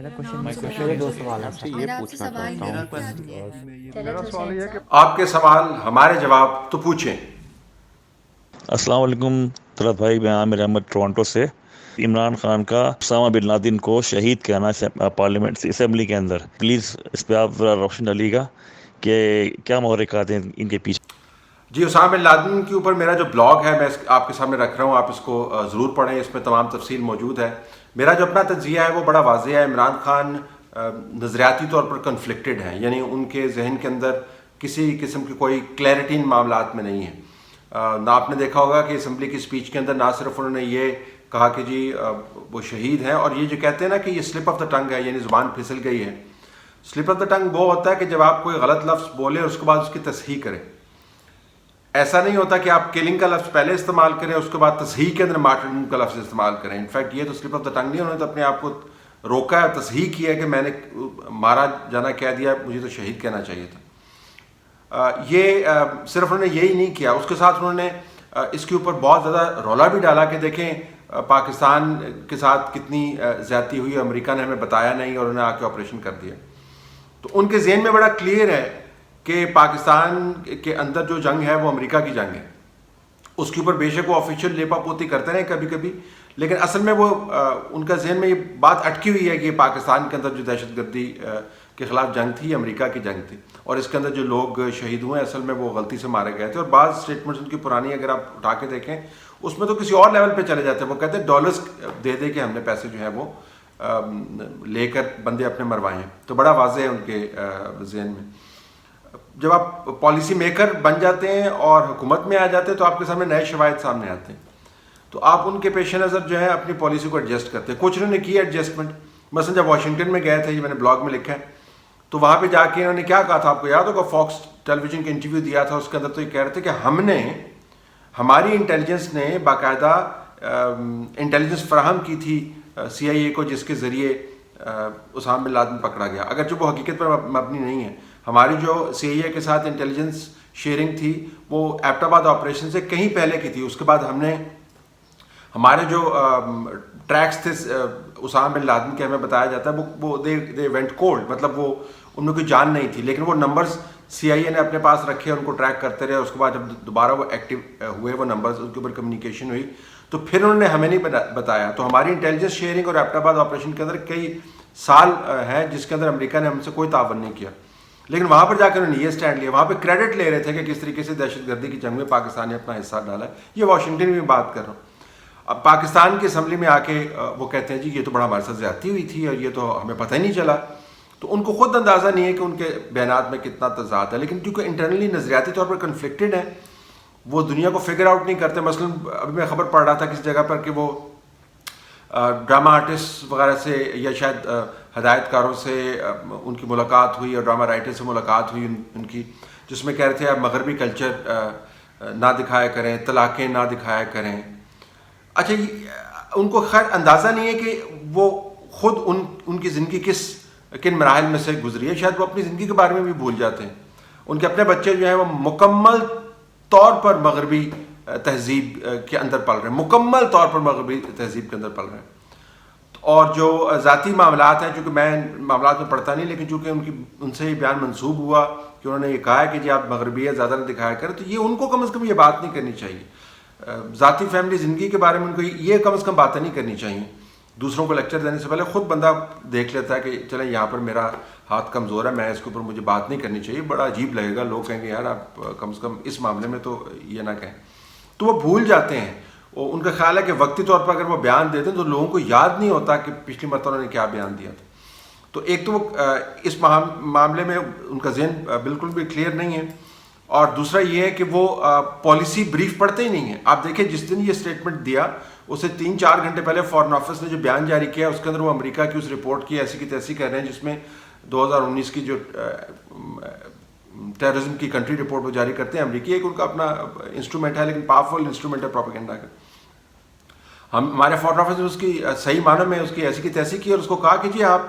میرا نام میرے دو سوال آپ ہیں سے سر۔ یہ پوچھنا چاہتا ہوں میرا سوال یہ ہے کہ آپ کے سوال ہمارے جواب تو پوچھیں۔ السلام علیکم طلعت بھائی، میں عامر احمد ٹورانٹو سے۔ عمران خان کا اسامہ بن لادن کو شہید کہنا پارلیمنٹ اسمبلی کے اندر، پلیز اس پہ آپ ذرا روشن ڈالیے گا کہ کیا محرکات ہیں ان کے پیچھے۔ جی، اسامہ بن لادن کے اوپر میرا جو بلاگ ہے میں آپ کے سامنے رکھ رہا ہوں، آپ اس کو ضرور پڑھیں، اس میں تمام تفصیل موجود ہے۔ میرا جو اپنا تجزیہ ہے وہ بڑا واضح ہے۔ عمران خان نظریاتی طور پر کنفلکٹڈ ہیں، یعنی ان کے ذہن کے اندر کسی قسم کی کوئی کلیئرٹی ان معاملات میں نہیں ہے۔ نہ آپ نے دیکھا ہوگا کہ اسمبلی کی سپیچ کے اندر نہ صرف انہوں نے یہ کہا کہ جی وہ شہید ہیں، اور یہ جو کہتے ہیں نا کہ یہ سلپ آف دا ٹنگ ہے، یعنی زبان پھسل گئی ہے۔ سلپ آف دا ٹنگ وہ ہوتا ہے کہ جب آپ کوئی غلط لفظ بولیں اور اس کے بعد اس کی تصحیح کریں۔ ایسا نہیں ہوتا کہ آپ کلنگ کا لفظ پہلے استعمال کریں اس کے بعد تصحیح کے اندر مارٹرڈم کا لفظ استعمال کریں۔ انفیکٹ یہ تو سلپ آف دا ٹنگ نہیں، انہوں نے تو اپنے آپ کو روکا ہے، تصحیح کی ہے کہ میں نے مارا جانا کہہ دیا، مجھے تو شہید کہنا چاہیے تھا۔ یہ صرف انہوں نے یہی نہیں کیا، اس کے ساتھ انہوں نے اس کے اوپر بہت زیادہ رولا بھی ڈالا کہ دیکھیں پاکستان کے ساتھ کتنی زیادتی ہوئی، امریکہ نے ہمیں بتایا نہیں اور انہوں نے آ کے آپریشن کر دیا۔ تو ان کے ذہن میں بڑا کلیئر ہے کہ پاکستان کے اندر جو جنگ ہے وہ امریکہ کی جنگ ہے۔ اس کے اوپر بے شک وہ آفیشیل لیپا پوتی کرتے رہے کبھی کبھی، لیکن اصل میں وہ ان کا ذہن میں یہ بات اٹکی ہوئی ہے کہ یہ پاکستان کے اندر جو دہشت گردی کے خلاف جنگ تھی، امریکہ کی جنگ تھی، اور اس کے اندر جو لوگ شہید ہوئے اصل میں وہ غلطی سے مارے گئے تھے۔ اور بعض اسٹیٹمنٹس ان کی پرانی اگر آپ اٹھا کے دیکھیں اس میں تو کسی اور لیول پہ چلے جاتے ہیں، وہ کہتے ہیں ڈالرز دے دے کے ہم نے پیسے جو ہیں وہ لے کر بندے اپنے مروائے ہیں۔ تو بڑا واضح ہے ان کے ذہن میں۔ جب آپ پالیسی میکر بن جاتے ہیں اور حکومت میں آ جاتے ہیں تو آپ کے سامنے نئے شواہد سامنے آتے ہیں، تو آپ ان کے پیش نظر جو ہے اپنی پالیسی کو ایڈجسٹ کرتے ہیں۔ کچھ انہوں نے کی ایڈجسٹمنٹ، مثلا جب واشنگٹن میں گئے تھے، یہ میں نے بلاگ میں لکھا ہے، تو وہاں پہ جا کے انہوں نے کیا کہا تھا، آپ کو یاد ہوگا، فاکس ٹیلی ویژن کا انٹرویو دیا تھا، اس کے اندر تو یہ کہہ رہے تھے کہ ہماری انٹیلیجنس نے باقاعدہ انٹیلیجنس فراہم کی تھی سی آئی اے کو، جس کے ذریعے اسامہ بن لادن پکڑا گیا، اگرچہ وہ حقیقت پر مبنی نہیں ہے۔ ہماری جو سی آئی اے کے ساتھ انٹیلیجنس شیئرنگ تھی وہ ایبٹ آباد آپریشن سے کہیں پہلے کی تھی۔ اس کے بعد ہم نے ہمارے جو ٹریکس تھے اسامہ بن لادن کے، ہمیں بتایا جاتا ہے وہ دے وینٹ کولڈ، مطلب وہ ان میں کوئی جان نہیں تھی، لیکن وہ نمبرز سی آئی اے نے اپنے پاس رکھے، ان کو ٹریک کرتے رہے۔ اس کے بعد جب دوبارہ وہ ایکٹیو ہوئے وہ نمبرز، ان کے اوپر کمیونیکیشن ہوئی، تو پھر انہوں نے ہمیں نہیں بتایا۔ تو ہماری انٹیلیجنس شیئرنگ اور ایبٹ آباد آپریشن کے اندر کئی سال ہیں جس کے اندر امریکہ نے ہم سے کوئی تعاون نہیں کیا، لیکن وہاں پر جا کے انہوں نے یہ اسٹینڈ لیا، وہاں پہ کریڈٹ لے رہے تھے کہ کس طریقے سے دہشت گردی کی جنگ میں پاکستان نے اپنا حصہ ڈالا ہے۔ یہ واشنگٹن میں بات کر رہا ہوں۔ اب پاکستان کی اسمبلی میں آ کے وہ کہتے ہیں جی یہ تو بڑا ہمارے ساتھ زیادتی ہوئی تھی اور یہ تو ہمیں پتہ ہی نہیں چلا۔ تو ان کو خود اندازہ نہیں ہے کہ ان کے بیانات میں کتنا تضاد ہے، لیکن کیونکہ انٹرنلی نظریاتی طور پر کنفلکٹڈ ہیں، وہ دنیا کو فگر آؤٹ نہیں کرتے۔ مثلا ابھی میں خبر پڑھ رہا تھا کسی جگہ پر کہ وہ ڈرامہ آرٹسٹ وغیرہ سے یا شاید ہدایت کاروں سے ان کی ملاقات ہوئی اور ڈرامہ رائٹر سے ملاقات ہوئی ان کی، جس میں کہہ رہے تھے آپ مغربی کلچر نہ دکھایا کریں، طلاقیں نہ دکھایا کریں۔ اچھا، ان کو خیر اندازہ نہیں ہے کہ وہ خود ان کی زندگی کن مراحل میں سے گزری ہے، شاید وہ اپنی زندگی کے بارے میں بھی بھول جاتے ہیں۔ ان کے اپنے بچے جو ہیں وہ مکمل طور پر مغربی تہذیب کے اندر پل رہے ہیں، مکمل طور پر مغربی تہذیب کے اندر پل رہے ہیں۔ اور جو ذاتی معاملات ہیں، چونکہ میں معاملات میں پڑھتا نہیں، لیکن چونکہ ان سے یہ بیان منسوب ہوا کہ انہوں نے یہ کہا ہے کہ جی آپ مغربیت زیادہ نہ دکھایا کریں، تو یہ ان کو کم از کم یہ بات نہیں کرنی چاہیے۔ ذاتی فیملی زندگی کے بارے میں ان کو یہ کم از کم باتیں نہیں کرنی چاہیے۔ دوسروں کو لیکچر دینے سے پہلے خود بندہ دیکھ لیتا ہے کہ چلیں یہاں پر میرا ہاتھ کمزور ہے، میں اس کے اوپر مجھے بات نہیں کرنی چاہیے، بڑا عجیب لگے گا، لوگ کہیں گے یار آپ کم از کم اس معاملے میں تو یہ نہ کہیں۔ تو وہ بھول جاتے ہیں، ان کا خیال ہے کہ وقتی طور پر اگر وہ بیان دیتے ہیں تو لوگوں کو یاد نہیں ہوتا کہ پچھلی مرتبہ انہوں نے کیا بیان دیا تھا۔ تو ایک تو وہ اس معاملے میں ان کا ذہن بالکل بھی کلیئر نہیں ہے، اور دوسرا یہ ہے کہ وہ پالیسی بریف پڑھتے ہی نہیں ہیں۔ آپ دیکھیں جس دن یہ اسٹیٹمنٹ دیا اسے 3-4 گھنٹے پہلے فارن آفس نے جو بیان جاری کیا اس کے اندر وہ امریکہ کی اس رپورٹ کی ایسی کی تیسی کہہ رہے ہیں جس میں 2019 کی جو ٹیررزم کی کنٹری رپورٹ وہ جاری کرتے ہیں امریکی، ایک ان کا اپنا انسٹرومنٹ ہے، لیکن پاورفل انسٹرومنٹ ہے پروپیگنڈا کا۔ ہمارے فارن آفس نے اس کی صحیح معنوں میں اس کی ایسی کی تیسی کی اور اس کو کہا کہ جی آپ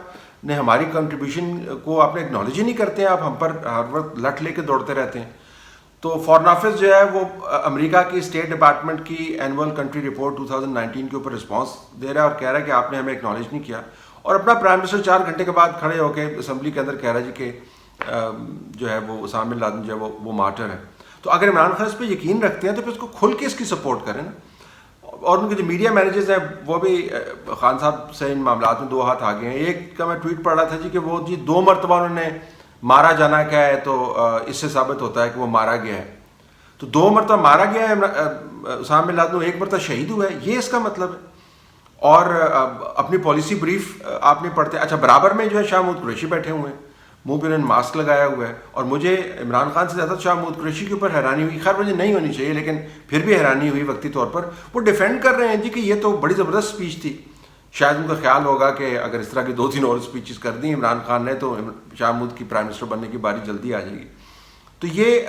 نے ہماری کنٹریبیوشن کو آپ نے اکنالج ہی نہیں کرتے ہیں، آپ ہم پر ہر وقت لٹ لے کے دوڑتے رہتے ہیں۔ تو فارن آفس جو ہے وہ امریکہ کی اسٹیٹ ڈپارٹمنٹ کی اینول کنٹری رپورٹ 2019 کے اوپر رسپانس دے رہا ہے اور کہہ رہا ہے کہ آپ نے ہمیں اکنالج نہیں کیا، اور اپنا پرائم منسٹر 4 گھنٹے کے بعد کھڑے ہو کے اسمبلی کے اندر کہہ رہا جی کہ جو ہے وہ اسامہ بن لادن جو ہے وہ مارٹر ہے. تو اگر عمران خان اس پہ یقین رکھتے ہیں تو پھر اس کو کھل کے اس کی سپورٹ کریں نا. اور ان کے جو میڈیا مینیجرز ہیں وہ بھی خان صاحب سے ان معاملات میں 2 ہاتھ آگے ہیں. ایک کا میں ٹویٹ پڑھ رہا تھا جی کہ وہ جی 2 مرتبہ انہوں نے مارا جانا کیا ہے تو اس سے ثابت ہوتا ہے کہ وہ مارا گیا ہے. تو 2 مرتبہ مارا گیا ہے اسامہ بن لادن, 1 مرتبہ شہید ہوا ہے, یہ اس کا مطلب ہے. اور اپنی پالیسی بریف آپ نہیں پڑھتے. اچھا برابر میں جو ہے شاہ محمود قریشی بیٹھے ہوئے ہیں, منہ پہ انہوں نے ماسک لگایا ہوا ہے. اور مجھے عمران خان سے زیادہ شاہ محمود قریشی کے اوپر حیرانی ہوئی, خیر مجھے نہیں ہونی چاہیے لیکن پھر بھی حیرانی ہوئی وقتی طور پر. وہ ڈیفینڈ کر رہے ہیں جی کہ یہ تو بڑی زبردست اسپیچ تھی. شاید ان کا خیال ہوگا کہ اگر اس طرح کی 2-3 اور اسپیچز کر دیں عمران خان نے تو شاہ محمود کی پرائم منسٹر بننے کی باری جلدی آ جائے گی. تو یہ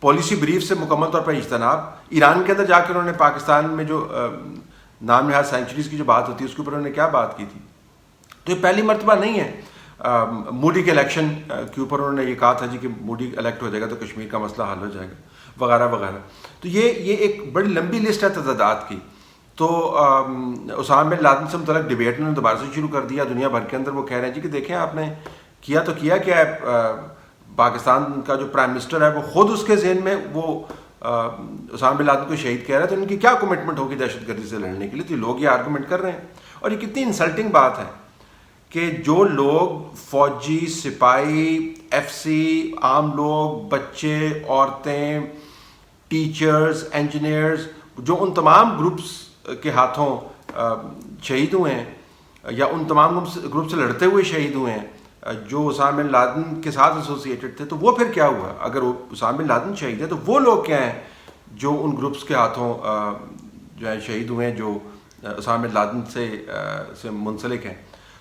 پالیسی بریف سے مکمل طور پر اجتناب. ایران کے اندر جا کے انہوں نے پاکستان میں جو نام نہاد سینچریز کی جو بات ہوتی ہے اس کے اوپر انہوں نے کیا بات کی تھی. تو یہ پہلی مرتبہ نہیں ہے. مودی کے الیکشن کے اوپر انہوں نے یہ کہا تھا جی کہ مودی الیکٹ ہو جائے گا تو کشمیر کا مسئلہ حل ہو جائے گا وغیرہ وغیرہ. تو یہ ایک بڑی لمبی لسٹ ہے تضادات کی. تو اسامہ بن لادن سے متعلق ڈبیٹ انہوں نے دوبارہ سے شروع کر دیا دنیا بھر کے اندر. وہ کہہ رہے ہیں جی کہ دیکھیں آپ نے کیا تو کیا کیا ہے. پاکستان کا جو پرائم منسٹر ہے وہ خود اس کے ذہن میں وہ اسامہ بن لادن کو شہید کہہ رہا ہے تو ان کی کیا کمٹمنٹ ہوگی دہشت گردی سے لڑنے کے لیے. تو لوگ یہ آرگومنٹ کر رہے ہیں اور یہ کتنی انسلٹنگ بات ہے کہ جو لوگ فوجی, سپاہی, FC, عام لوگ, بچے, عورتیں, ٹیچرز, انجینئرز, جو ان تمام گروپس کے ہاتھوں شہید ہوئے ہیں یا ان تمام گروپ سے لڑتے ہوئے شہید ہوئے ہیں جو اسامہ بن لادن کے ساتھ ایسوسیٹڈ تھے, تو وہ پھر کیا ہوا؟ اگر اسامہ بن لادن شہید ہے تو وہ لوگ کیا ہیں جو ان گروپس کے ہاتھوں جو ہے شہید ہوئے ہیں جو اسامہ بن لادن سے منسلک ہیں.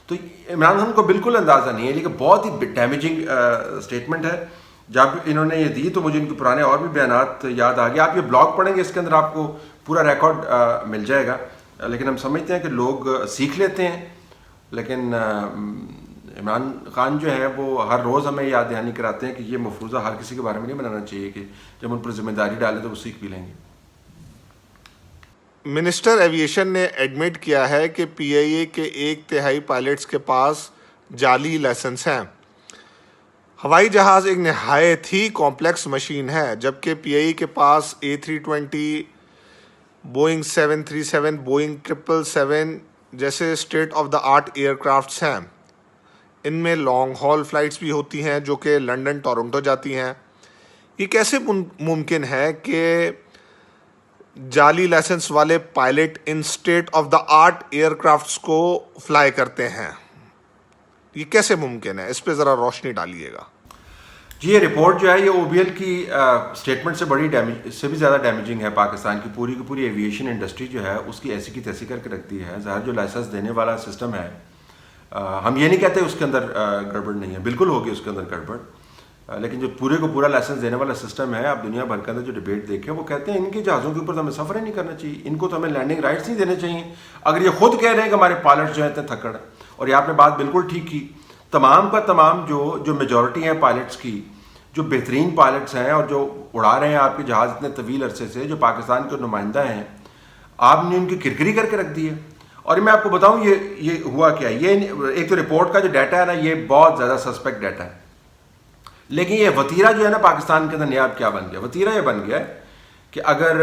تو عمران خان کو بالکل اندازہ نہیں ہے, لیکن بہت ہی ڈیمیجنگ اسٹیٹمنٹ ہے. جب انہوں نے یہ دی تو مجھے ان کے پرانے اور بھی بیانات یاد آ گئے. آپ یہ بلاگ پڑھیں گے اس کے اندر آپ کو پورا ریکارڈ مل جائے گا. لیکن ہم سمجھتے ہیں کہ لوگ سیکھ لیتے ہیں, لیکن عمران خان جو ہے وہ ہر روز ہمیں یاد دہانی کراتے ہیں کہ یہ مفروضہ ہر کسی کے بارے میں نہیں بنانا چاہیے کہ جب ان پر ذمہ داری ڈالیں تو وہ سیکھ بھی لیں گے. منسٹر ایویشن نے ایڈمٹ کیا ہے کہ PIA کے 1/3 پائلٹس کے پاس جعلی لائسنس ہیں. ہوائی جہاز ایک نہایت ہی کمپلیکس مشین ہے, جبکہ PIA کے پاس A320, بوئنگ 737, بوئنگ 777 جیسے state of the art aircrafts ہیں. ان میں لانگ ہال فلائٹس بھی ہوتی ہیں جو کہ لنڈن, ٹورنٹو جاتی ہیں. یہ کیسے ممکن ہے کہ جعلی لائسنس والے پائلٹ ان state of the art aircrafts کو فلائی کرتے ہیں؟ یہ کیسے ممکن ہے؟ اس پہ ذرا روشنی ڈالیے گا. جی یہ رپورٹ جو ہے یہ OBL کی اسٹیٹمنٹ سے اس سے بھی زیادہ ڈیمیجنگ ہے. پاکستان کی پوری ایویشن انڈسٹری جو ہے اس کی ایسی کی تیسی کر کے رکھ دی ہے. ظاہر جو لائسنس دینے والا سسٹم ہے, ہم یہ نہیں کہتے اس کے اندر گڑبڑ نہیں ہے, بالکل ہوگی اس کے اندر گڑبڑ, لیکن جو پورے کو پورا لائسنس دینے والا سسٹم ہے, آپ دنیا بھر کے اندر جو ڈیبیٹ دیکھیں وہ کہتے ہیں ان کے جہازوں کے اوپر تو ہمیں سفر ہی نہیں کرنا چاہیے, ان کو تو ہمیں لینڈنگ رائٹس نہیں دینے چاہیے. اگر یہ خود کہہ رہے ہیں کہ ہمارے پائلٹس جو ہیں اتنے تھکڑ, اور یہ آپ نے بات بالکل ٹھیک کی, تمام کا تمام جو میجورٹی ہیں پائلٹس کی, جو بہترین پائلٹس ہیں اور جو اڑا رہے ہیں آپ کے جہاز اتنے طویل عرصے سے, جو پاکستان کے نمائندہ ہیں, آپ نے ان کی کرکری کر کے رکھ دی ہے. اور میں آپ کو بتاؤں یہ ہوا کیا ہے. یہ ایک تو رپورٹ کا جو ڈیٹا ہے نا یہ بہت زیادہ سسپیکٹ ڈیٹا ہے, لیکن یہ وتیرہ جو ہے نا پاکستان کے اندر نیا کیا بن گیا, وتیرہ یہ بن گیا ہے کہ اگر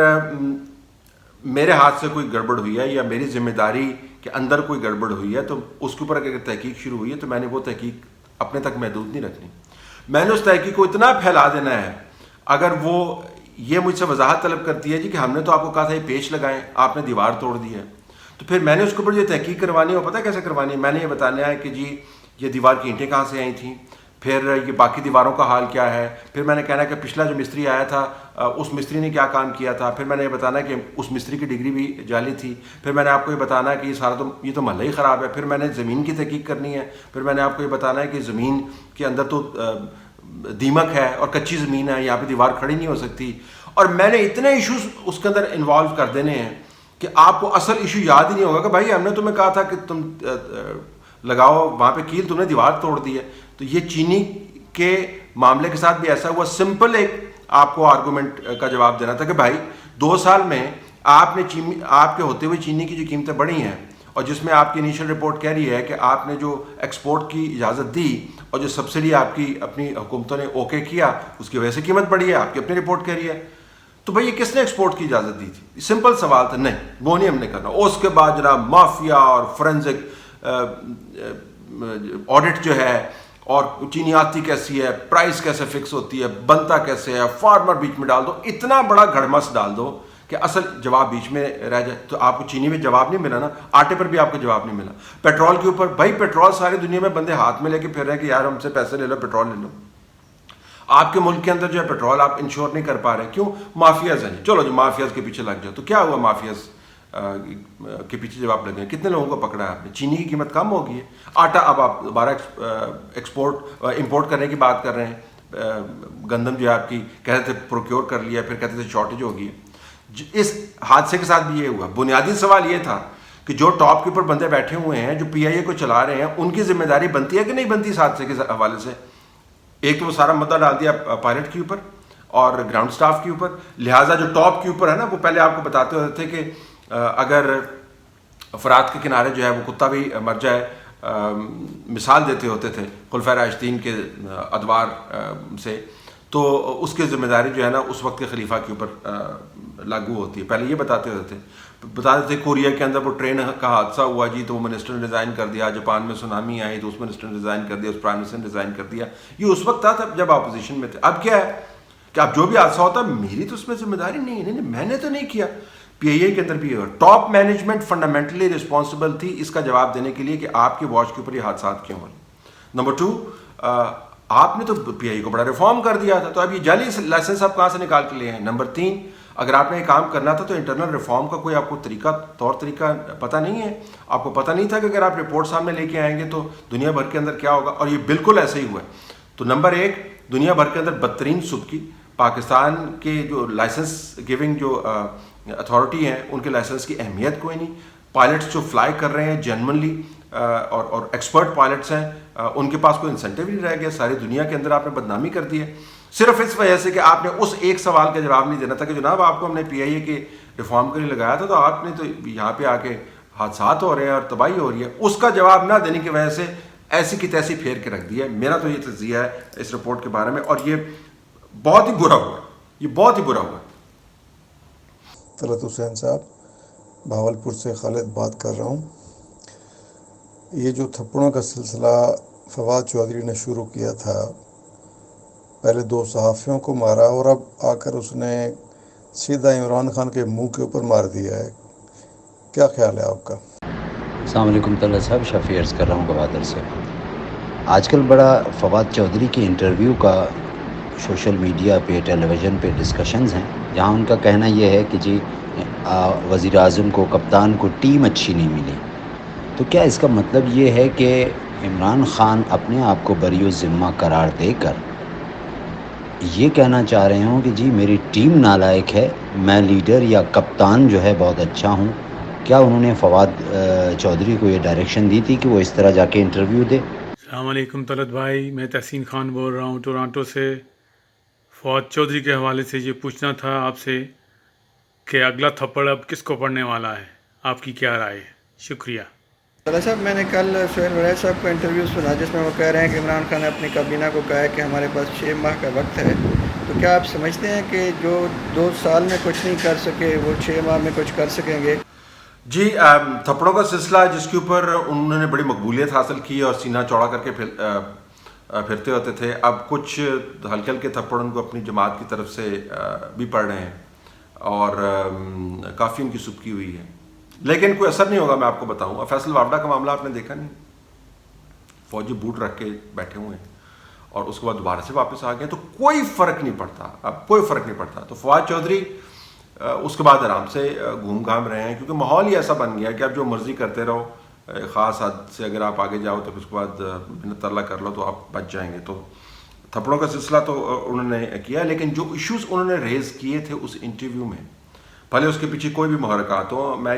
میرے ہاتھ سے کوئی گڑبڑ ہوئی ہے یا میری ذمہ داری کے اندر کوئی گڑبڑ ہوئی ہے تو اس کے اوپر اگر تحقیق شروع ہوئی ہے تو میں نے وہ تحقیق اپنے تک محدود نہیں رکھنی. میں نے اس تحقیق کو اتنا پھیلا دینا ہے. اگر وہ یہ مجھ سے وضاحت طلب کرتی ہے جی کہ ہم نے تو آپ کو کہا تھا یہ پیچ لگائیں, آپ نے دیوار توڑ دی ہے, تو پھر میں نے اس کے اوپر جو تحقیق کروانی ہے وہ پتہ کیسے کروانی ہے. میں نے یہ بتانا ہے کہ جی یہ دیوار کی اینٹیں کہاں سے آئی تھیں, پھر یہ باقی دیواروں کا حال کیا ہے, پھر میں نے کہنا ہے کہ پچھلا جو مستری آیا تھا اس مستری نے کیا کام کیا تھا, پھر میں نے یہ بتانا ہے کہ اس مستری کی ڈگری بھی جعلی تھی, پھر میں نے آپ کو یہ بتانا ہے کہ یہ تو محلہ ہی خراب ہے, پھر میں نے زمین کی تحقیق کرنی ہے, پھر میں نے آپ کو یہ بتانا ہے کہ زمین کے اندر تو دیمک ہے اور کچی زمین ہے, یہاں پہ دیوار کھڑی نہیں ہو سکتی. اور میں نے اتنے ایشوز اس کے اندر انوالو کر دینے ہیں کہ آپ کو اصل ایشو یاد ہی نہیں ہوگا کہ بھائی ہم نے تمہیں کہا تھا کہ تم لگاؤ وہاں پہ کیل, تم نے دیوار توڑ دی ہے. تو یہ چینی کے معاملے کے ساتھ بھی ایسا ہوا. سمپل ایک آپ کو آرگومنٹ کا جواب دینا تھا کہ بھائی 2 سال میں آپ کے ہوتے ہوئے چینی کی جو قیمتیں بڑھی ہیں اور جس میں آپ کی انیشل رپورٹ کہہ رہی ہے کہ آپ نے جو ایکسپورٹ کی اجازت دی اور جو سبسڈی آپ کی اپنی حکومتوں نے اوکے کیا اس کی وجہ سے قیمت بڑھی ہے، آپ کی اپنی رپورٹ کہہ رہی ہے. تو بھئی یہ کس نے ایکسپورٹ کی اجازت دی تھی؟ سمپل سوال تھا. نہیں، وہ نہیں ہم نے کرنا. اس کے بعد جناب مافیا اور فورینزک آڈٹ جو ہے، اور چینی آتی کیسی ہے، پرائس کیسے فکس ہوتی ہے، بنتا کیسے ہے، فارمر بیچ میں ڈال دو، اتنا بڑا گھڑمس ڈال دو کہ اصل جواب بیچ میں رہ جائے. تو آپ کو چینی میں جواب نہیں ملا نا، آٹے پر بھی آپ کو جواب نہیں ملا. پیٹرول کے اوپر، بھائی پیٹرول ساری دنیا میں بندے ہاتھ میں لے کے پھر رہے ہیں کہ یار ہم سے پیسے لے لو، پیٹرول لے لو. آپ کے ملک کے اندر جو ہے پیٹرول آپ انشور نہیں کر پا رہے. کیوں؟ مافیاز ہیں. چلو جو مافیاز کے پیچھے لگ جاؤ. تو کیا ہوا مافیاز کے پیچھے جب آپ لگے ہیں کتنے لوگوں کو پکڑا ہے آپ نے؟ چینی کی قیمت کم ہو گئی ہے. آٹا اب آپ دوبارہ امپورٹ کرنے کی بات کر رہے ہیں. گندم جو ہے آپ کی کہہ رہے تھے پروکیور کر لیا، پھر کہتے تھے شارٹیج ہو گئی ہے. اس حادثے کے ساتھ بھی یہ ہوا. بنیادی سوال یہ تھا کہ جو ٹاپ کے اوپر بندے بیٹھے ہوئے ہیں، جو پی آئی اے کو چلا رہے ہیں، ان کی ذمہ داری بنتی ہے کہ نہیں بنتی اس حادثے کے حوالے سے؟ ایک تو وہ سارا مدعا ڈال دیا پائلٹ کے اوپر اور گراؤنڈ سٹاف کے اوپر. لہٰذا جو ٹاپ کے اوپر ہے نا، وہ پہلے آپ کو بتاتے ہوتے تھے کہ اگر فرات کے کنارے جو ہے وہ کتا بھی مر جائے، مثال دیتے ہوتے تھے خلفائے راشدین کے ادوار سے، تو اس کی ذمہ داری جو ہے نا اس وقت کے خلیفہ کے اوپر لاگو ہوتی ہے. پہلے یہ بتاتے تھے کوریا کے اندر وہ ٹرین کا حادثہ ہوا جی، تو وہ منسٹر نے ریزائن کر دیا. جاپان میں سونامی آئی تو اس منسٹر نے ریزائن کر دیا، اس پرائم منسٹر نے ریزائن کر دیا. یہ اس وقت تھا جب اپوزیشن میں تھے. اب کیا ہے کہ اب جو بھی حادثہ ہوتا ہے میری تو اس میں ذمہ داری نہیں ہے، میں نے تو نہیں کیا. پی آئی اے کے اندر بھی ٹاپ مینجمنٹ فنڈامنٹلی رسپانسبل تھی اس کا جواب دینے کے لیے کہ آپ کی واچ کے اوپر یہ حادثات کیوں ہو رہے. نمبر 2، آپ نے تو پی آئی اے کو بڑا ریفارم کر دیا تھا، تو اب یہ جعلی لائسنس آپ کہاں سے نکال کے لے ہیں؟ نمبر 3، اگر آپ نے یہ کام کرنا تھا تو انٹرنل ریفارم کا کوئی آپ کو طور طریقہ پتہ نہیں ہے. آپ کو پتہ نہیں تھا کہ اگر آپ رپورٹ سامنے لے کے آئیں گے تو دنیا بھر کے اندر کیا ہوگا، اور یہ بالکل ایسا ہی ہوا ہے. تو نمبر 1، دنیا بھر کے اندر بدترین سبکی پاکستان کے جو لائسنس گیونگ جو اتھارٹی ہیں ان کے لائسنس کی اہمیت کوئی نہیں. پائلٹس جو فلائی کر رہے ہیں جنرلی اور ایکسپرٹ پائلٹس ہیں، ان کے پاس کوئی انسینٹیو نہیں رہ گیا. ساری دنیا کے اندر آپ نے بدنامی کر دی ہے صرف اس وجہ سے کہ آپ نے اس ایک سوال کا جواب نہیں دینا تھا کہ جناب آپ کو ہم نے پی آئی اے کے ریفارم کے لیے لگایا تھا، تو آپ نے تو یہاں پہ آ کے حادثات ہو رہے ہیں اور تباہی ہو رہی ہے. اس کا جواب نہ دینے کی وجہ سے ایسی کی تیسی پھیر کے رکھ دیا ہے. میرا تو یہ تجزیہ ہے اس رپورٹ کے بارے میں، اور یہ بہت ہی برا ہوا ہے، یہ بہت ہی برا ہوا ہے. طلعت حسین صاحب، بھاولپور سے خالد بات کر رہا ہوں. یہ جو تھپڑوں کا سلسلہ فواد چودھری نے شروع کیا تھا، پہلے 2 صحافیوں کو مارا اور اب آ کر اس نے سیدھا عمران خان کے منہ کے اوپر مار دیا ہے. کیا خیال ہے آپ کا؟ السلام علیکم طلعت صاحب، شفیع عرض کر رہا ہوں گوادر سے. آج کل بڑا فواد چودھری کے انٹرویو کا سوشل میڈیا پہ، ٹیلی ویژن پہ ڈسکشنز ہیں، جہاں ان کا کہنا یہ ہے کہ جی وزیر اعظم کو، کپتان کو ٹیم اچھی نہیں ملی. تو کیا اس کا مطلب یہ ہے کہ عمران خان اپنے آپ کو بری الذمہ قرار دے کر یہ کہنا چاہ رہے ہوں کہ جی میری ٹیم نالائق ہے، میں لیڈر یا کپتان جو ہے بہت اچھا ہوں؟ کیا انہوں نے فواد چودھری کو یہ ڈائریکشن دی تھی کہ وہ اس طرح جا کے انٹرویو دے؟ السلام علیکم طلعت بھائی، میں تحسین خان بول رہا ہوں ٹورانٹو سے. فواد چودھری کے حوالے سے یہ پوچھنا تھا آپ سے کہ اگلا تھپڑ اب کس کو پڑنے والا ہے، آپ کی کیا رائے ہے؟ شکریہ. طلعت صاحب، میں نے کل سہیل ولیل صاحب کا انٹرویو سنا جس میں وہ کہہ رہے ہیں کہ عمران خان نے اپنی کابینہ کو کہا ہے کہ ہمارے پاس 6 ماہ کا وقت ہے. تو کیا آپ سمجھتے ہیں کہ جو 2 سال میں کچھ نہیں کر سکے وہ 6 ماہ میں کچھ کر سکیں گے؟ جی، تھپڑوں کا سلسلہ جس کے اوپر انہوں نے بڑی مقبولیت حاصل کی اور سینہ چوڑا کر کے پھرتے ہوتے تھے، اب کچھ ہلکے ہلکے تھپڑ ان کو اپنی جماعت کی طرف سے بھی پڑ رہے ہیں اور کافی ان کی سبکی ہوئی ہے، لیکن کوئی اثر نہیں ہوگا. میں آپ کو بتاؤں، فیصل وابڈا کا معاملہ آپ نے دیکھا نہیں، فوجی بوٹ رکھ کے بیٹھے ہوئے ہیں اور اس کے بعد دوبارہ سے واپس آ گئے، تو کوئی فرق نہیں پڑتا، اب کوئی فرق نہیں پڑتا. تو فواد چودھری اس کے بعد آرام سے گھوم گھام رہے ہیں، کیونکہ ماحول ہی ایسا بن گیا کہ آپ جو مرضی کرتے رہو، خاص حد سے اگر آپ آگے جاؤ تو پھر اس کے بعد منت اللہ کر لو تو آپ بچ جائیں گے. تو تھپڑوں کا سلسلہ تو انہوں نے کیا، لیکن جو ایشوز انہوں نے ریز کیے تھے اس انٹرویو میں، بھلے اس کے پیچھے کوئی بھی محرکات ہوں، میں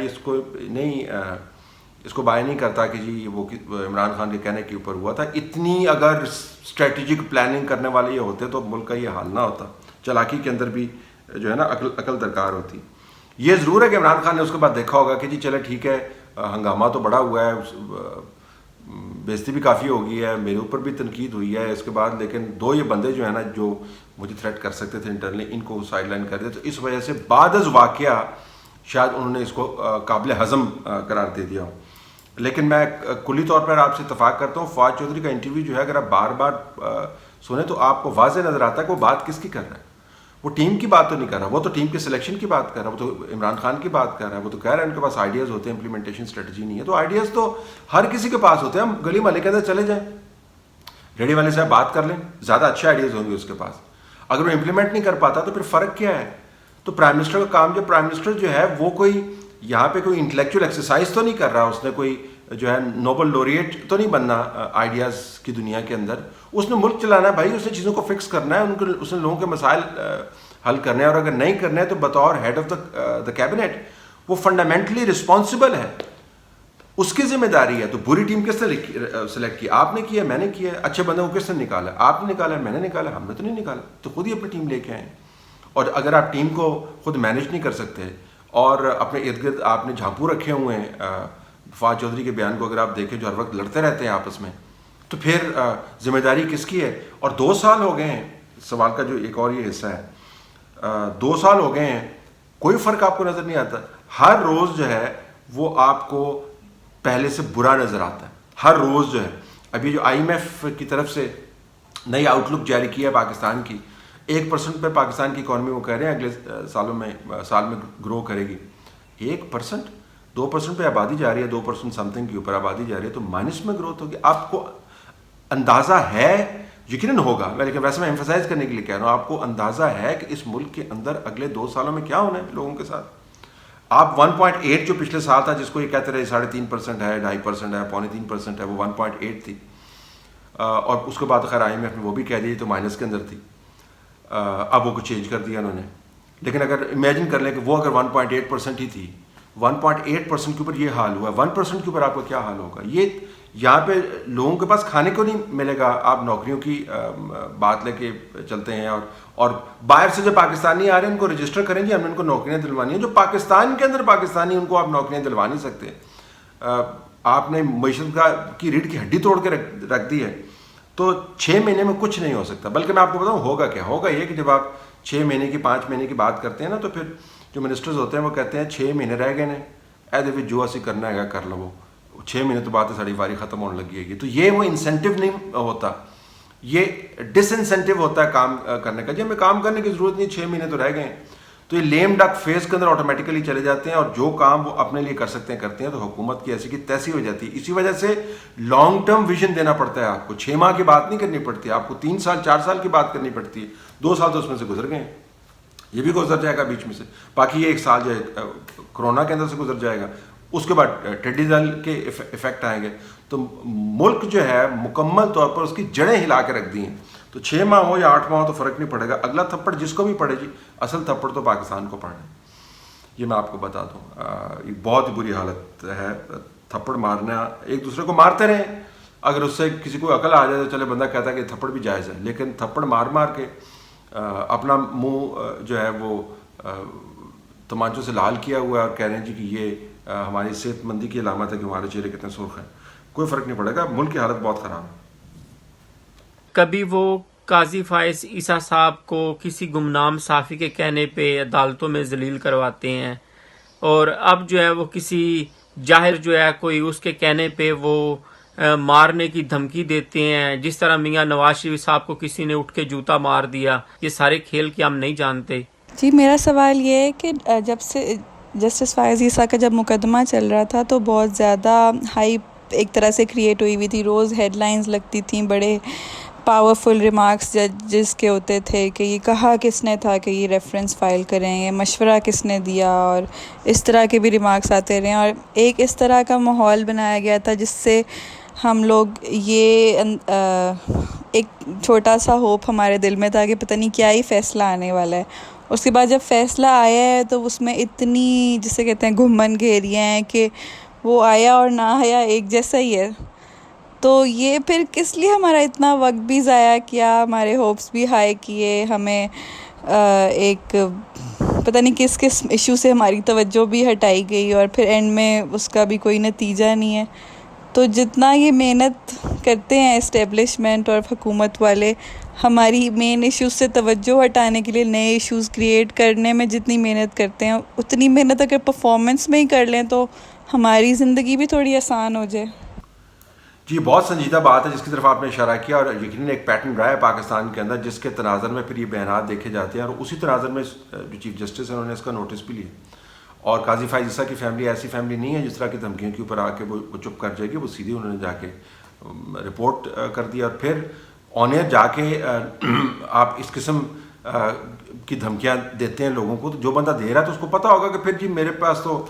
اس کو بائے نہیں کرتا کہ جی وہ عمران خان کے کہنے کے اوپر ہوا تھا. اتنی اگر اسٹریٹجک پلاننگ کرنے والے یہ ہوتے تو ملک کا یہ حال نہ ہوتا. چالاکی کے اندر بھی جو ہے نا عقل درکار ہوتی. یہ ضرور ہے کہ عمران خان نے اس کے بعد دیکھا ہوگا کہ جی چلے ٹھیک ہے، ہنگامہ تو بڑا ہوا ہے, بےزتی بھی کافی ہو گئی ہے, میرے اوپر بھی تنقید ہوئی ہے اس کے بعد, لیکن دو یہ بندے جو ہیں نا جو مجھے تھریٹ کر سکتے تھے انٹرنلی, ان کو سائڈ لائن کر دیا, تو اس وجہ سے بعد از واقعہ شاید انہوں نے اس کو قابل ہضم قرار دے دیا ہو. لیکن میں کلی طور پر آپ سے اتفاق کرتا ہوں, فواد چودھری کا انٹرویو جو ہے اگر آپ بار بار سنیں تو آپ کو واضح نظر آتا ہے کہ وہ بات کس کی کر رہا ہے. وہ ٹیم کی بات تو نہیں کر رہا, وہ تو ٹیم کے سلیکشن کی بات کر رہا ہے, وہ تو عمران خان کی بات کر رہا ہے, وہ تو کہہ رہا ہے ان کے پاس آئیڈیاز ہوتے ہیں, امپلیمنٹیشن اسٹریٹجی نہیں ہے. تو آئیڈیاز تو ہر کسی کے پاس ہوتے ہیں, ہم گلی محلے کے اندر چلے جائیں, ریڈی والے صاحب بات کر لیں, زیادہ اچھے آئیڈیاز ہوں گے اس کے پاس. اگر وہ امپلیمنٹ نہیں کر پاتا تو پھر فرق کیا ہے؟ تو پرائم منسٹر کا کام, جو پرائم منسٹر جو ہے وہ کوئی یہاں پہ کوئی انٹلیکچوئل ایکسرسائز تو نہیں کر رہا, اس نے کوئی جو ہے نوبل لوریٹ تو نہیں بننا آئیڈیاز کی دنیا کے اندر. اس نے ملک چلانا ہے بھائی, اس نے چیزوں کو فکس کرنا ہے, اس نے لوگوں کے مسائل حل کرنے ہیں, اور اگر نہیں کرنے ہیں تو بطور ہیڈ آف دا کیبنٹ وہ فنڈامنٹلی رسپانسبل ہے, اس کی ذمہ داری ہے. تو بری ٹیم کس نے سلیکٹ کی؟ آپ نے کیا, میں نے کیا. اچھے بندوں کو کس نے نکالا؟ آپ نے نکالا, میں نے نکالا, ہم نے تو نہیں نکالا. تو خود ہی اپنی ٹیم لے کے آئیں. اور اگر آپ ٹیم کو خود مینیج نہیں کر سکتے اور اپنے ارد گرد آپ نے جھانپو رکھے ہوئے ہیں, فواد چودھری کے بیان کو اگر آپ دیکھیں جو ہر وقت لڑتے رہتے ہیں آپس میں, تو پھر ذمہ داری کس کی ہے؟ اور 2 سال ہو گئے ہیں, سوال کا جو ایک اور یہ حصہ ہے, 2 سال ہو گئے ہیں, کوئی فرق آپ کو نظر نہیں آتا. ہر روز جو ہے وہ آپ کو پہلے سے برا نظر آتا ہے, ہر روز جو ہے. ابھی جو IMF کی طرف سے نئی آؤٹ لک جاری کی ہے پاکستان کی, 1% پہ پاکستان کی اکانومی وہ کہہ رہے ہیں اگلے سال میں گرو کرے گی. 1%, 2% پہ آبادی جا رہی ہے, 2% سم تھنگ کے اوپر آبادی جا رہی ہے, تو مائنس میں گروتھ ہوگی. آپ کو اندازہ ہے, یقیناً ہوگا, لیکن ویسے میں ایمفسائز کرنے کے لیے کہہ رہا ہوں, آپ کو اندازہ ہے کہ اس ملک کے اندر اگلے 2 سالوں میں کیا ہونا ہے لوگوں کے ساتھ. آپ 1.8 جو پچھلے سال تھا, جس کو یہ کہتے رہے 3.5% ہے, 2.5% ہے, 3.25% ہے, وہ 1.8 تھی, اور اس کے بعد خیر IMF نے وہ بھی کہہ دی تو مائنس کے اندر تھی. اب وہ کو چینج کر دیا انہوں نے. لیکن اگر امیجن کر لیں کہ وہ اگر 1.8% ہی تھی, 1.8% کے اوپر یہ حال ہوا, 1% کے اوپر آپ کا کیا حال ہوگا؟ یہ یہاں پہ لوگوں کے پاس کھانے کو نہیں ملے گا. آپ نوکریوں کی بات لے کے چلتے ہیں, اور باہر سے جو پاکستانی آ رہے ہیں ان کو رجسٹر کریں جی, ہم نے ان کو نوکریاں دلوانی ہیں. جو پاکستان کے اندر پاکستانی, ان کو آپ نوکریاں دلوا نہیں سکتے. آپ نے معیشت کی ریڑھ کی ہڈی توڑ کے رکھ دی ہے. تو 6 مہینے میں کچھ نہیں ہو سکتا. بلکہ میں آپ کو بتاؤں ہوگا کیا ہوگا. یہ کہ جب آپ 6 مہینے کی 5 مہینے کی بات کرتے ہیں نا, تو پھر جو منسٹرز ہوتے ہیں وہ کہتے ہیں 6 مہینے رہ گئے نے, ایسے جو اسی کرنا ہے کر لو. وہ 6 مہینے تو بات ہے ساری واری ختم ہونے لگی ہے. تو یہ وہ انسینٹیو نہیں ہوتا, یہ ڈس انسینٹیو ہوتا ہے کام کرنے کا. جی ہمیں کام کرنے کی ضرورت نہیں, 6 مہینے تو رہ گئے ہیں. تو یہ لیم ڈک فیز کے اندر آٹومیٹیکلی چلے جاتے ہیں, اور جو کام وہ اپنے لیے کر سکتے ہیں کرتے ہیں. تو حکومت کی ایسی کی تیسی ہو جاتی ہے. اسی وجہ سے لانگ ٹرم ویژن دینا پڑتا ہے آپ کو. 6 ماہ کی بات نہیں کرنی پڑتی, آپ کو 3 سال 4 سال کی بات کرنی پڑتی ہے. 2 سال تو اس میں سے گزر گئے ہیں, یہ بھی گزر جائے گا بیچ میں سے. باقی یہ 1 سال جو ہے کرونا کے اندر سے گزر جائے گا. اس کے بعد ٹڈی دل کے ایفیکٹ آئیں گے. تو ملک جو ہے مکمل طور پر اس کی جڑیں ہلا کے رکھ دی ہیں. تو 6 ماہ ہو یا 8 ماہ ہو تو فرق نہیں پڑے گا. اگلا تھپڑ جس کو بھی پڑے جی, اصل تھپڑ تو پاکستان کو پڑنا ہے. یہ میں آپ کو بتا دوں, یہ بہت ہی بری حالت ہے. تھپڑ مارنا, ایک دوسرے کو مارتے رہیں, اگر اس سے کسی کو عقل آ جائے تو چلے بندہ کہتا ہے کہ تھپڑ بھی جائز ہے. لیکن تھپڑ مار کے اپنا منہ جو ہے وہ تمانچوں سے لال کیا ہوا ہے, اور کہہ رہے ہیں جی کہ یہ ہماری صحت مندی کی علامت ہے کہ ہمارے چہرے کتنے سرخ ہیں. کوئی فرق نہیں پڑے گا. ملک کی حالت بہت خراب ہے. کبھی وہ قاضی فائز عیسیٰ صاحب کو کسی گمنام صحافی کے کہنے پہ عدالتوں میں ذلیل کرواتے ہیں, اور اب جو ہے وہ کسی جاہل جو ہے کوئی اس کے کہنے پہ وہ مارنے کی دھمکی دیتے ہیں. جس طرح میاں نواز شریف صاحب کو کسی نے اٹھ کے جوتا مار دیا. یہ سارے کھیل کے ہم نہیں جانتے. جی میرا سوال یہ ہے کہ جب سے جسٹس فائز عیسیٰ کا جب مقدمہ چل رہا تھا تو بہت زیادہ ہائپ ایک طرح سے کریٹ ہوئی ہوئی تھی. روز ہیڈ لائنز لگتی تھیں, بڑے پاورفل ریمارکس ججز کے ہوتے تھے کہ یہ کہا کس نے تھا کہ یہ ریفرنس فائل کریں, یہ مشورہ کس نے دیا, اور اس طرح کے بھی ریمارکس آتے رہے. اور ایک اس طرح کا ماحول بنایا گیا تھا جس سے ہم لوگ یہ ایک چھوٹا سا ہوپ ہمارے دل میں تھا کہ پتہ نہیں کیا ہی فیصلہ آنے والا ہے. اس کے بعد جب فیصلہ آیا ہے تو اس میں اتنی جسے کہتے ہیں گھمن گھیریاں ہیں کہ وہ آیا اور نہ آیا ایک جیسا ہی ہے. تو یہ پھر کس لیے ہمارا اتنا وقت بھی ضائع کیا, ہمارے ہوپس بھی ہائی کیے, ہمیں ایک پتہ نہیں کس کس ایشو سے ہماری توجہ بھی ہٹائی گئی اور پھر اینڈ میں اس کا بھی کوئی نتیجہ نہیں ہے. تو جتنا یہ محنت کرتے ہیں اسٹیبلشمنٹ اور حکومت والے ہماری مین ایشوز سے توجہ ہٹانے کے لیے نئے ایشوز کریٹ کرنے میں جتنی محنت کرتے ہیں اتنی محنت اگر پرفارمنس میں ہی کر لیں تو ہماری زندگی بھی تھوڑی آسان ہو جائے. جی بہت سنجیدہ بات ہے جس کی طرف آپ نے اشارہ کیا, اور یقیناً ایک پیٹرن رہا ہے پاکستان کے اندر جس کے تناظر میں پھر یہ بیانات دیکھے جاتے ہیں, اور اسی تناظر میں جو چیف جسٹس ہیں انہوں نے اس کا نوٹس بھی لیا. اور قاضی فائز عیسیٰ کی فیملی ایسی فیملی نہیں ہے جس طرح کی دھمکیوں کے اوپر آ کے وہ چپ کر جائے گی. وہ سیدھی انہوں نے جا کے رپورٹ کر دیا, اور پھر آن ایئر جا کے آپ اس قسم کی دھمکیاں دیتے ہیں لوگوں کو, تو جو بندہ دے رہا ہے تو اس کو پتہ ہوگا کہ پھر جی میرے پاس تو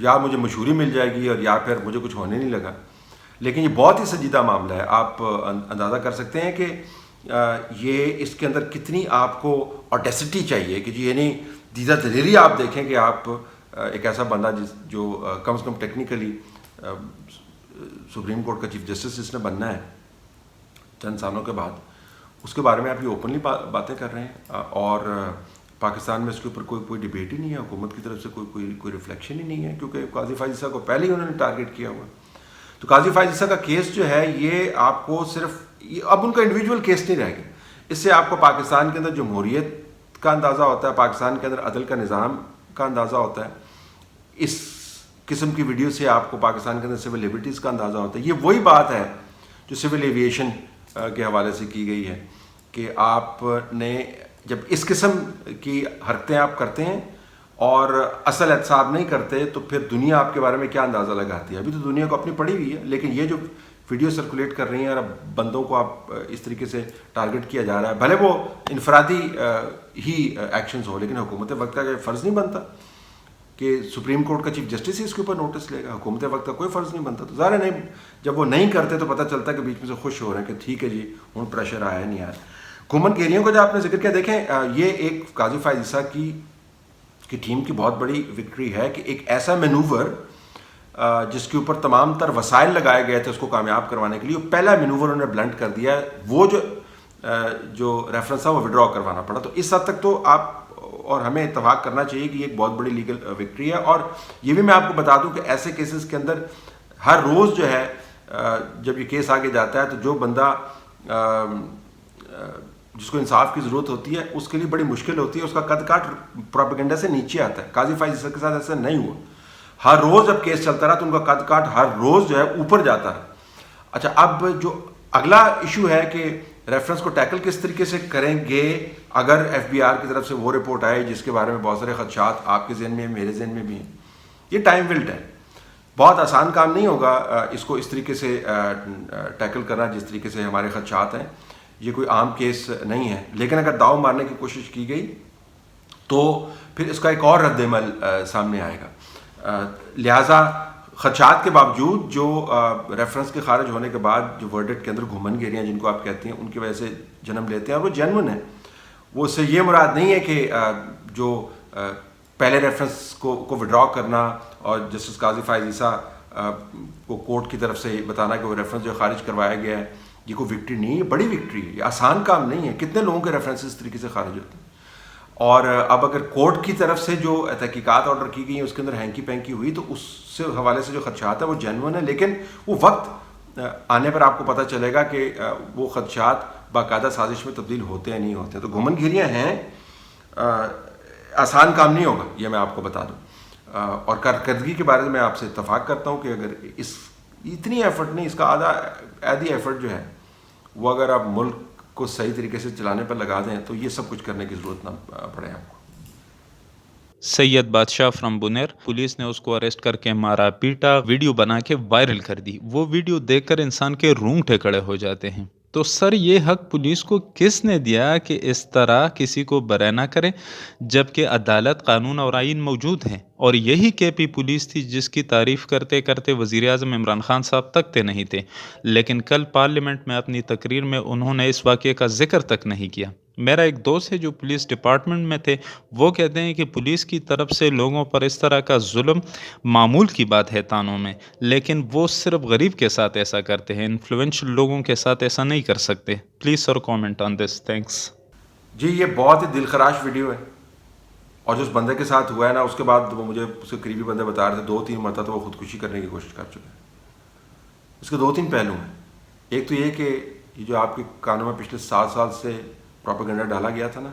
یا مجھے مشہوری مل جائے گی اور یا پھر مجھے کچھ ہونے نہیں لگا. لیکن یہ بہت ہی سنجیدہ معاملہ ہے. آپ اندازہ کر سکتے ہیں کہ یہ اس کے اندر کتنی آپ کو آڈیسٹی چاہیے کہ جی یعنی دیدہ دلیری آپ دیکھیں کہ آپ ایک ایسا بندہ جو کم از کم ٹیکنیکلی سپریم کورٹ کا چیف جسٹس جس نے بننا ہے چند سالوں کے بعد, اس کے بارے میں آپ یہ اوپنلی باتیں کر رہے ہیں, اور پاکستان میں اس کے اوپر کوئی ڈبیٹ ہی نہیں ہے, حکومت کی طرف سے کوئی ریفلیکشن ہی نہیں ہے, کیونکہ قاضی فائز عیسیٰ کو پہلے ہی انہوں نے ٹارگیٹ کیا ہوا. تو قاضی فائز عیسیٰ کا کیس جو ہے یہ آپ کو صرف اب ان کا انڈیویجول کیس نہیں رہ گیا, اس سے آپ کو پاکستان کے اندر جمہوریت کا اندازہ ہوتا ہے, پاکستان کے اندر عدل کا نظام کا اندازہ ہوتا ہے, اس قسم کی ویڈیو سے آپ کو پاکستان کے اندر سول لبرٹیز کا اندازہ ہوتا ہے. یہ وہی بات ہے جو سول ایویشن کے حوالے سے کی گئی ہے کہ آپ نے جب اس قسم کی حرکتیں آپ کرتے ہیں اور اصل احتساب نہیں کرتے تو پھر دنیا آپ کے بارے میں کیا اندازہ لگاتی ہے. ابھی تو دنیا کو اپنی پڑی ہوئی ہے, لیکن یہ جو ویڈیو سرکولیٹ کر رہی ہیں اور اب بندوں کو آپ اس طریقے سے ٹارگٹ کیا جا رہا ہے, بھلے وہ انفرادی ہی ایکشنز ہو, لیکن حکومت وقت کا فرض نہیں بنتا کہ سپریم کورٹ کا چیف جسٹس ہی اس کے اوپر نوٹس لے گا. حکومت وقت کا کوئی فرض نہیں بنتا. تو ظاہر نہیں جب وہ نہیں کرتے تو پتہ چلتا ہے کہ بیچ میں سے خوش ہو رہے ہیں کہ ٹھیک ہے جی ہوں پریشر آیا نہیں آیا. کومن گیریوں کا جو آپ نے ذکر کیا, دیکھیں یہ ایک قاضی فائز عیسیٰ کی ٹیم کی بہت بڑی وکٹری ہے کہ ایک ایسا مینوور جس کے اوپر تمام تر وسائل لگائے گئے تھے اس کو کامیاب کروانے کے لیے, پہلا مینوور انہوں نے بلنٹ کر دیا ہے. وہ جو ریفرنس تھا وہ وڈرا کروانا پڑا. تو اس حد تک تو آپ اور ہمیں اتفاق کرنا چاہیے کہ یہ ایک بہت بڑی لیگل وکٹری ہے. اور یہ بھی میں آپ کو بتا دوں کہ ایسے کیسز کے اندر ہر روز جو ہے جب یہ کیس آگے جاتا ہے تو جو بندہ جس کو انصاف کی ضرورت ہوتی ہے اس کے لیے بڑی مشکل ہوتی ہے, اس کا قد کاٹ پروپیگنڈا سے نیچے آتا ہے. قاضی فائز عیسیٰ کے ساتھ ایسا نہیں ہوا. ہر روز جب کیس چلتا رہا تو ان کا قد کاٹ ہر روز جو ہے اوپر جاتا ہے. اچھا, اب جو اگلا ایشو ہے کہ ریفرنس کو ٹیکل کس طریقے سے کریں گے اگر ایف بی آر کی طرف سے وہ رپورٹ آئے جس کے بارے میں بہت سارے خدشات آپ کے ذہن میں میرے ذہن میں بھی ہیں. یہ ٹائم ولٹ ہے, بہت آسان کام نہیں ہوگا اس کو اس طریقے سے ٹیکل کرنا جس طریقے سے ہمارے خدشات ہیں. یہ کوئی عام کیس نہیں ہے, لیکن اگر داؤ مارنے کی کوشش کی گئی تو پھر اس کا ایک اور رد عمل سامنے آئے گا. لہٰذا خدشات کے باوجود جو ریفرنس کے خارج ہونے کے بعد جو ورڈکٹ کے اندر گھومن گیریاں جن کو آپ کہتے ہیں ان کی وجہ سے جنم لیتے ہیں, اور وہ جینون ہیں. وہ اس سے یہ مراد نہیں ہے کہ جو پہلے ریفرنس کو وڈرا کرنا اور جسٹس قاضی فائز عیسیٰ کو کورٹ کی طرف سے بتانا کہ وہ ریفرنس جو خارج کروایا گیا ہے یہ کوئی وکٹری نہیں ہے, بڑی وکٹری ہے. یہ آسان کام نہیں ہے. کتنے لوگوں کے ریفرنس اس طریقے سے خارج ہوتے ہیں. اور اب اگر کورٹ کی طرف سے جو تحقیقات آرڈر کی گئی ہیں اس کے اندر ہینکی پینکی ہوئی تو اس سے حوالے سے جو خدشات ہیں وہ جینون ہیں, لیکن وہ وقت آنے پر آپ کو پتہ چلے گا کہ وہ خدشات باقاعدہ سازش میں تبدیل ہوتے ہیں نہیں ہوتے. تو گھومن گیریاں ہیں, آسان کام نہیں ہوگا یہ میں آپ کو بتا دوں. اور کارکردگی کے بارے میں آپ سے اتفاق کرتا ہوں کہ اگر اتنی ایفرٹ نہیں, اس کا آدھی ایفرٹ جو ہے وہ اگر آپ ملک کو صحیح طریقے سے چلانے پر لگا دیں تو یہ سب کچھ کرنے کی ضرورت نہ پڑے آپ کو. سید بادشاہ فرام بنیر, پولیس نے اس کو اریسٹ کر کے مارا پیٹا, ویڈیو بنا کے وائرل کر دی. وہ ویڈیو دیکھ کر انسان کے رونگٹے کھڑے ہو جاتے ہیں. تو سر یہ حق پولیس کو کس نے دیا کہ اس طرح کسی کو برے نہ کرے جبکہ عدالت, قانون اور آئین موجود ہیں؟ اور یہی کے پی پولیس تھی جس کی تعریف کرتے کرتے وزیر اعظم عمران خان صاحب تکتے نہیں تھے, لیکن کل پارلیمنٹ میں اپنی تقریر میں انہوں نے اس واقعے کا ذکر تک نہیں کیا. میرا ایک دوست ہے جو پولیس ڈپارٹمنٹ میں تھے, وہ کہتے ہیں کہ پولیس کی طرف سے لوگوں پر اس طرح کا ظلم معمول کی بات ہے تانوں میں, لیکن وہ صرف غریب کے ساتھ ایسا کرتے ہیں, انفلوئنشل لوگوں کے ساتھ ایسا نہیں کر سکتے. Please sir comment on this. Thanks. جی یہ بہت ہی دل خراش ویڈیو ہے اور جو اس بندے کے ساتھ ہوا ہے نا، اس کے بعد وہ مجھے اس کے قریبی بندے بتا رہے تھے 2-3 مرتبہ وہ خودکشی کرنے کی کوشش کر چکے ہیں. اس کے 2-3 پہلو ہیں. ایک تو یہ کہ یہ جو آپ کے کانوں میں پچھلے 7 سال سے پروپیگنڈا ڈالا گیا تھا نا،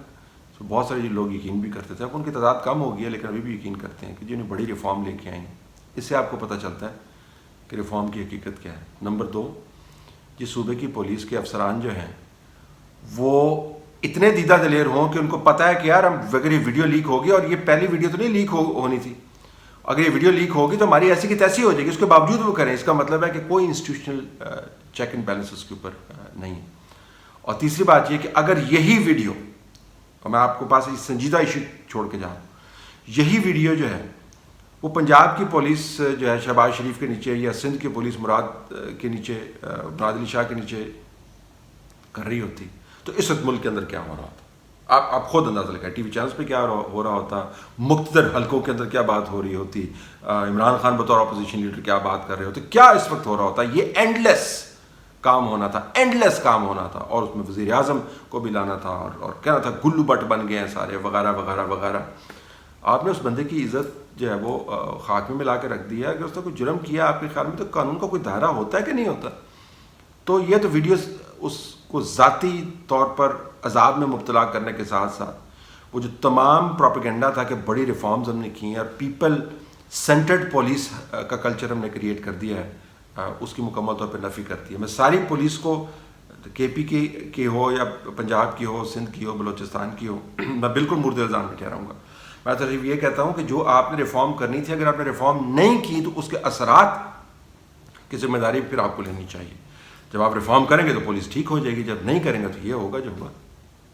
تو بہت سارے لوگ یقین بھی کرتے تھے. اب ان کی تعداد کم ہو گئی ہے لیکن ابھی بھی یقین کرتے ہیں کہ جنہیں بڑی ریفارم لے کے آئیں گے. اس سے آپ کو پتہ چلتا ہے کہ ریفارم کی حقیقت کیا ہے. نمبر 2، یہ صوبے کی پولیس کے افسران جو ہیں وہ اتنے دیدہ دلیر ہوں کہ ان کو پتہ ہے کہ یار ہم اگر یہ ویڈیو لیک ہوگی، اور یہ پہلی ویڈیو تو نہیں لیک ہونی تھی، اگر یہ ویڈیو لیک ہوگی تو ہماری ایسی کی تیسی ہو جائے گی، اس کے باوجود وہ کریں. اس کا مطلب ہے کہ کوئی انسٹیٹیوشنل چیک اینڈ بیلنس اس کے اوپر نہیں ہے. اور تیسری بات یہ کہ اگر یہی ویڈیو، اور میں آپ کو پاس سنجیدہ ایشو چھوڑ کے جاؤں، یہی ویڈیو جو ہے وہ پنجاب کی پولیس جو ہے شہباز شریف کے نیچے، یا سندھ کی پولیس مراد کے نیچے، مراد علی شاہ کے نیچے کر رہی ہوتی، تو اس وقت ملک کے اندر کیا ہو رہا ہوتا. آپ خود اندازہ لگائیں، ٹی وی چینلز پہ کیا ہو رہا ہوتا، مقتدر حلقوں کے اندر کیا بات ہو رہی ہوتی، عمران خان بطور اپوزیشن لیڈر کیا بات کر رہے ہوتے، کیا اس وقت ہو رہا ہوتا. یہ اینڈلیس کام ہونا تھا، اینڈلیس کام ہونا تھا. اور اس میں وزیر اعظم کو بھی لانا تھا اور کہنا تھا گلو بٹ بن گئے ہیں سارے، وغیرہ وغیرہ وغیرہ. آپ نے اس بندے کی عزت جو ہے وہ خاک میں ملا کے رکھ دیا ہے کہ اس نے کوئی جرم کیا. آپ کے خیال میں تو قانون کا کوئی دائرہ ہوتا ہے کہ نہیں ہوتا؟ تو یہ تو ویڈیوز اس کو ذاتی طور پر عذاب میں مبتلا کرنے کے ساتھ ساتھ وہ جو تمام پروپیگنڈا تھا کہ بڑی ریفارمز ہم نے کی ہیں اور پیپل سینٹرڈ پولیس کا کلچر ہم نے کریٹ کر دیا ہے، اس کی مکمل طور پہ نفی کرتی ہے. میں ساری پولیس کو، کے پی کی ہو یا پنجاب کی ہو، سندھ کی ہو، بلوچستان کی ہو، میں بالکل مورد الزام میں ٹھہراؤں گا. میں صرف یہ کہتا ہوں کہ جو آپ نے ریفارم کرنی تھی، اگر آپ نے ریفارم نہیں کی تو اس کے اثرات کی ذمہ داری پھر آپ کو لینی چاہیے. جب آپ ریفارم کریں گے تو پولیس ٹھیک ہو جائے گی، جب نہیں کریں گے تو یہ ہوگا جو ہوگا.